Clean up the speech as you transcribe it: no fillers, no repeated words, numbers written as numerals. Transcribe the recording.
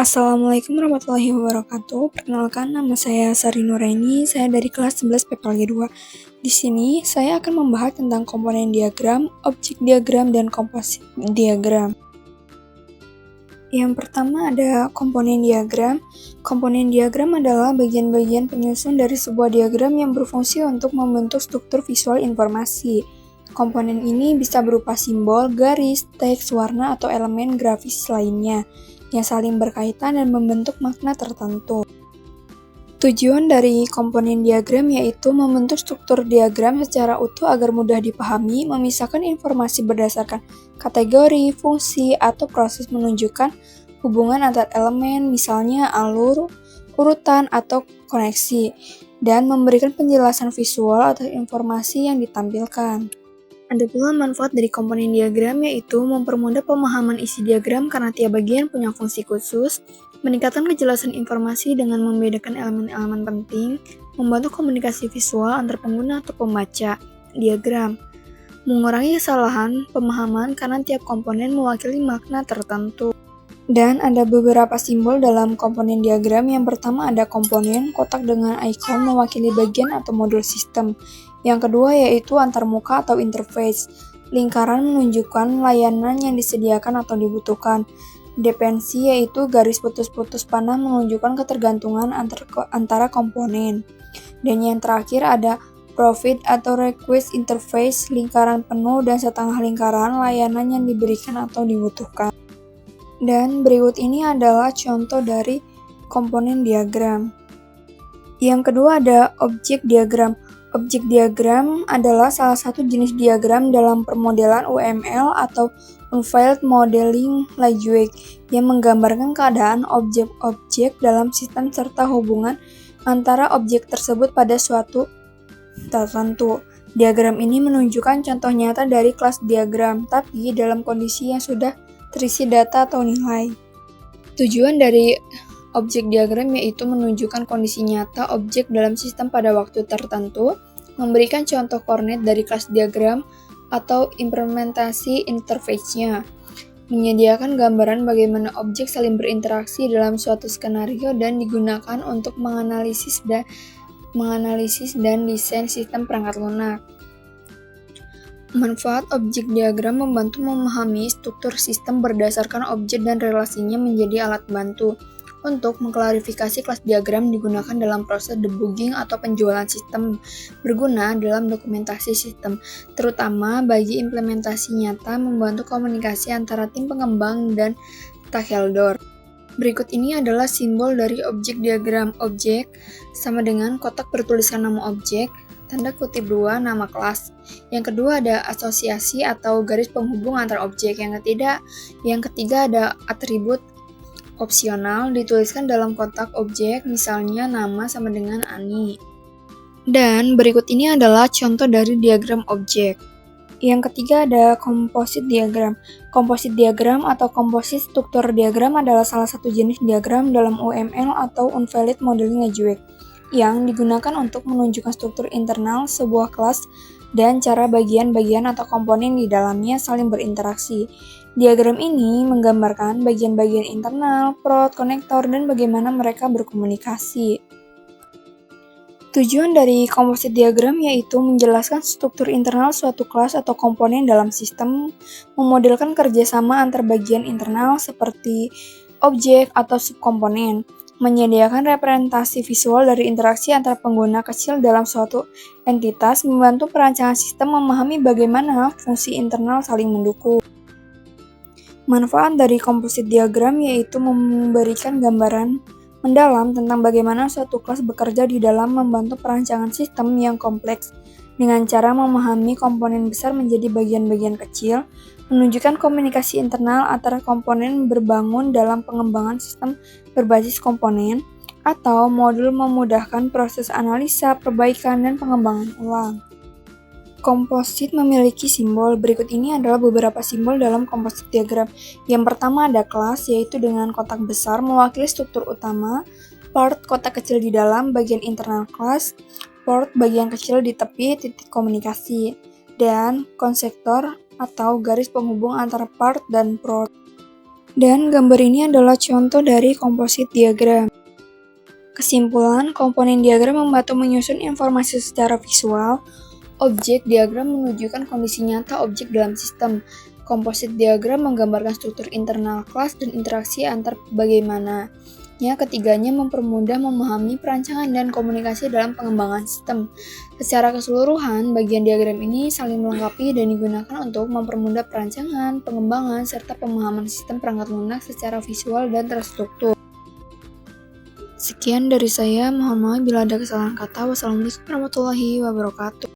Assalamualaikum warahmatullahi wabarakatuh. Perkenalkan, nama saya Sari Nuraini. Saya dari kelas 11 PPLG 2. Di sini saya akan membahas tentang komponen diagram, objek diagram, dan komposit diagram. Yang pertama ada komponen diagram. Komponen diagram adalah bagian-bagian penyusun dari sebuah diagram yang berfungsi untuk membentuk struktur visual informasi. Komponen ini bisa berupa simbol, garis, teks, warna, atau elemen grafis lainnya yang saling berkaitan dan membentuk makna tertentu. Tujuan dari komponen diagram yaitu membentuk struktur diagram secara utuh agar mudah dipahami, memisahkan informasi berdasarkan kategori, fungsi, atau proses menunjukkan hubungan antar elemen, misalnya alur, urutan, atau koneksi, dan memberikan penjelasan visual atau informasi yang ditampilkan. Ada pula manfaat dari komponen diagram yaitu mempermudah pemahaman isi diagram karena tiap bagian punya fungsi khusus, meningkatkan kejelasan informasi dengan membedakan elemen-elemen penting, membantu komunikasi visual antar pengguna atau pembaca diagram, mengurangi kesalahan pemahaman karena tiap komponen mewakili makna tertentu. Dan ada beberapa simbol dalam komponen diagram. Yang pertama ada komponen, kotak dengan ikon mewakili bagian atau modul sistem. Yang kedua yaitu antarmuka atau interface. Lingkaran menunjukkan layanan yang disediakan atau dibutuhkan. Dependensi yaitu garis putus-putus panah menunjukkan ketergantungan antara komponen. Dan yang terakhir ada profit atau request interface, lingkaran penuh dan setengah lingkaran layanan yang diberikan atau dibutuhkan. Dan berikut ini adalah contoh dari komponen diagram. Yang kedua ada objek diagram. Objek diagram adalah salah satu jenis diagram dalam permodelan UML atau Unveiled Modeling Language yang menggambarkan keadaan objek-objek dalam sistem serta hubungan antara objek tersebut pada suatu tertentu. Diagram ini menunjukkan contoh nyata dari kelas diagram, tapi dalam kondisi yang sudah terisi data atau nilai. Tujuan dari objek diagram yaitu menunjukkan kondisi nyata objek dalam sistem pada waktu tertentu, memberikan contoh koordinat dari kelas diagram atau implementasi interface-nya, menyediakan gambaran bagaimana objek saling berinteraksi dalam suatu skenario dan digunakan untuk menganalisis dan desain sistem perangkat lunak. Manfaat objek diagram membantu memahami struktur sistem berdasarkan objek dan relasinya menjadi alat bantu untuk mengklarifikasi kelas diagram digunakan dalam proses debugging atau penjualan sistem, berguna dalam dokumentasi sistem, terutama bagi implementasi nyata membantu komunikasi antara tim pengembang dan stakeholder. Berikut ini adalah simbol dari objek diagram. Objek sama dengan kotak bertuliskan nama objek, tanda kutip 2 nama kelas. Yang kedua ada asosiasi atau garis penghubung antar objek. Yang ketiga ada atribut opsional dituliskan dalam kotak objek, misalnya nama sama dengan Ani. Dan berikut ini adalah contoh dari diagram objek. Yang ketiga ada komposit diagram. Komposit diagram atau komposit struktur diagram adalah salah satu jenis diagram dalam UML atau Unveiled Modeling Language yang digunakan untuk menunjukkan struktur internal sebuah kelas dan cara bagian-bagian atau komponen di dalamnya saling berinteraksi. Diagram ini menggambarkan bagian-bagian internal, prod, konektor, dan bagaimana mereka berkomunikasi. Tujuan dari komposit diagram yaitu menjelaskan struktur internal suatu kelas atau komponen dalam sistem, memodelkan kerjasama antar bagian internal seperti objek atau subkomponen, menyediakan representasi visual dari interaksi antara pengguna kecil dalam suatu entitas, membantu perancangan sistem memahami bagaimana fungsi internal saling mendukung. Manfaat dari komposit diagram yaitu memberikan gambaran mendalam tentang bagaimana suatu kelas bekerja di dalam membantu perancangan sistem yang kompleks dengan cara memahami komponen besar menjadi bagian-bagian kecil, menunjukkan komunikasi internal antara komponen berbangun dalam pengembangan sistem berbasis komponen, atau modul memudahkan proses analisa, perbaikan, dan pengembangan ulang. Komposit memiliki simbol. Berikut ini adalah beberapa simbol dalam komposit diagram. Yang pertama ada kelas, yaitu dengan kotak besar mewakili struktur utama, part kotak kecil di dalam bagian internal kelas, port bagian kecil di tepi titik komunikasi, dan konsektor atau garis penghubung antara part dan prod. Dan gambar ini adalah contoh dari composite diagram. Kesimpulan, komponen diagram membantu menyusun informasi secara visual. Objek diagram menunjukkan kondisi nyata objek dalam sistem. Composite diagram menggambarkan struktur internal kelas dan interaksi antar bagaimana. Ketiganya mempermudah memahami perancangan dan komunikasi dalam pengembangan sistem. Secara keseluruhan, bagian diagram ini saling melengkapi dan digunakan untuk mempermudah perancangan, pengembangan, serta pemahaman sistem perangkat lunak secara visual dan terstruktur. Sekian dari saya, mohon maaf bila ada kesalahan kata. Wassalamualaikum warahmatullahi wabarakatuh.